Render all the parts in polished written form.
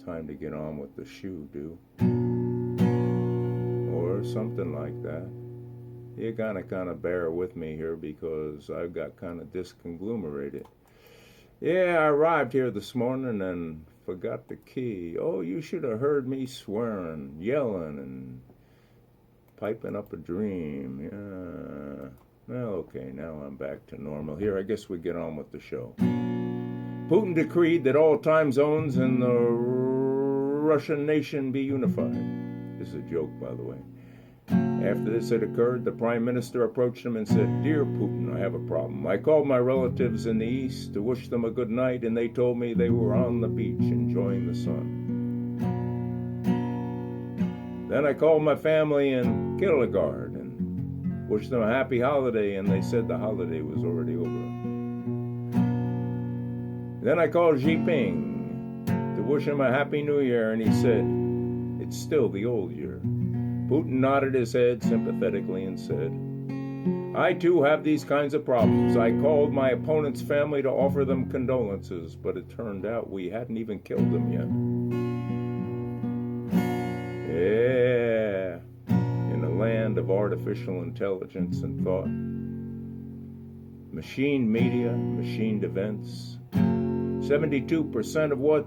time to get on with the shoe, do? Or something like that. You gotta bear with me here because I got kind of disconglomerated. Yeah, I arrived here this morning and forgot the key. Oh, you should have heard me swearing, yelling, and piping up a dream. Yeah. Well, okay, now I'm back to normal. Here, I guess we get on with the show. Putin decreed that all time zones in the Russian nation be unified. This is a joke, by the way. After this had occurred, the Prime Minister approached him and said, "Dear Putin, I have a problem. I called my relatives in the East to wish them a good night, and they told me they were on the beach enjoying the sun. Then I called my family in Kirilgard and wished them a happy holiday, and they said the holiday was already over. Then I called Xi Jinping to wish him a happy new year, and he said, it's still the old year. Putin nodded his head sympathetically and said, I too have these kinds of problems. I called my opponent's family to offer them condolences, but it turned out we hadn't even killed them yet. Yeah, in a land of artificial intelligence and thought, machined media, machined events, 72% of what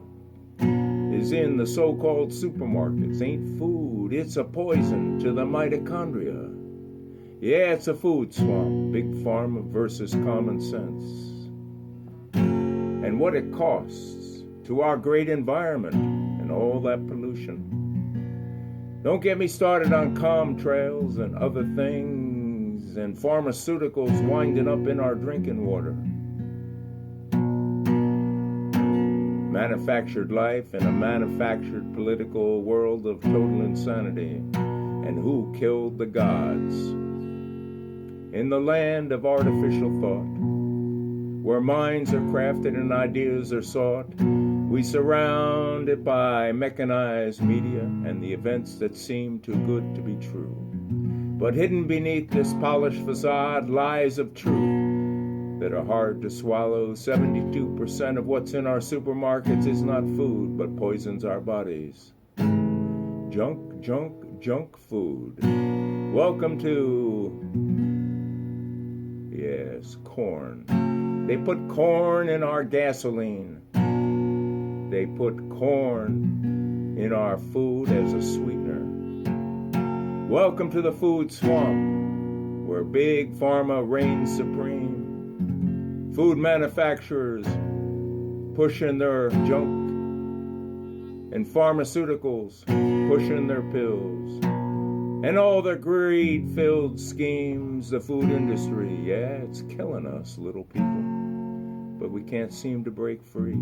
is in the so-called supermarkets ain't food, it's a poison to the mitochondria. Yeah, it's a food swamp, big pharma versus common sense. And what it costs to our great environment and all that pollution. Don't get me started on chemtrails and other things and pharmaceuticals winding up in our drinking water. Manufactured life in a manufactured political world of total insanity. And who killed the gods? In the land of artificial thought, where minds are crafted and ideas are sought, we surround it by mechanized media and the events that seem too good to be true. But hidden beneath this polished facade lies of truth that are hard to swallow. 72% of what's in our supermarkets is not food, but poisons our bodies. Junk food. Welcome to, yes, corn. They put corn in our gasoline. They put corn in our food as a sweetener. Welcome to the food swamp, where big pharma reigns supreme. Food manufacturers pushing their junk and pharmaceuticals pushing their pills and all their greed-filled schemes. The food industry, yeah, it's killing us little people, but we can't seem to break free,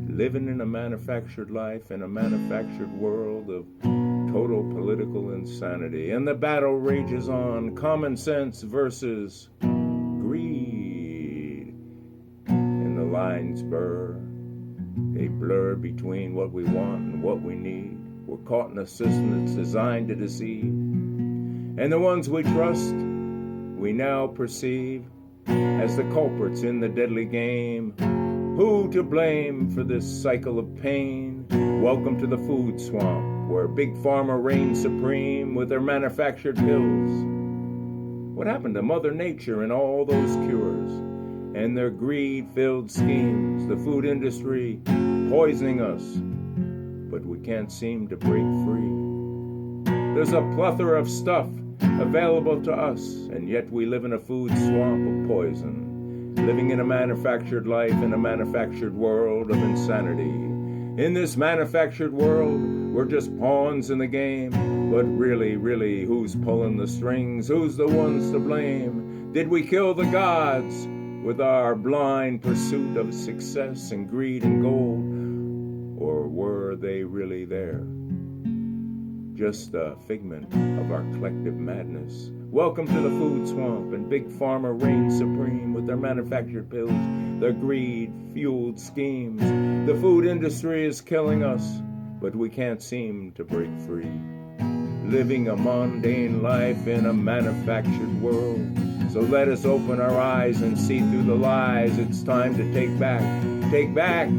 living in a manufactured life in a manufactured world of total political insanity. And the battle rages on, common sense versus greed. And the lines blur. They blur between what we want and what we need. We're caught in a system that's designed to deceive. And the ones we trust, we now perceive as the culprits in the deadly game. Who to blame for this cycle of pain? Welcome to the food swamp, where big pharma reigns supreme with their manufactured pills. What happened to Mother Nature and all those cures and their greed-filled schemes? The food industry poisoning us, but we can't seem to break free. There's a plethora of stuff available to us, and yet we live in a food swamp of poison, living in a manufactured life in a manufactured world of insanity. In this manufactured world, we're just pawns in the game, but really, who's pulling the strings? Who's the ones to blame? Did we kill the gods with our blind pursuit of success and greed and gold? Or were they really there? Just a figment of our collective madness. Welcome to the food swamp, and big pharma reigns supreme with their manufactured pills, their greed-fueled schemes. The food industry is killing us, but we can't seem to break free. Living a mundane life in a manufactured world. So let us open our eyes and see through the lies. It's time to take back Take back,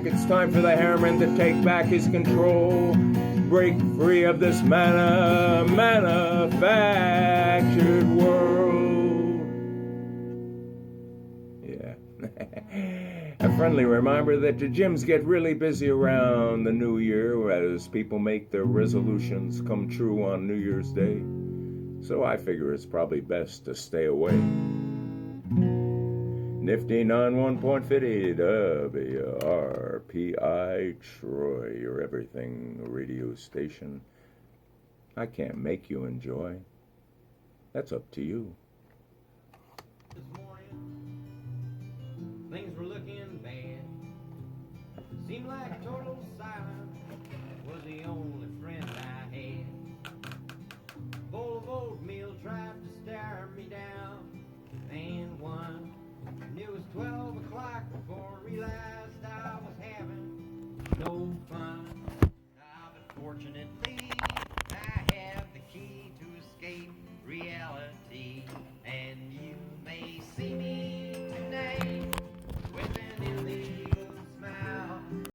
it's time for the Harriman to take back his control. Break free of this manufactured world. Yeah. A friendly reminder that the gyms get really busy around the new year as people make their resolutions come true on New Year's Day. So I figure it's probably best to stay away. Nifty 91.50 WRPI Troy, your everything radio station. I can't make you enjoy. That's up to you. This morning, things were looking bad. Seemed like total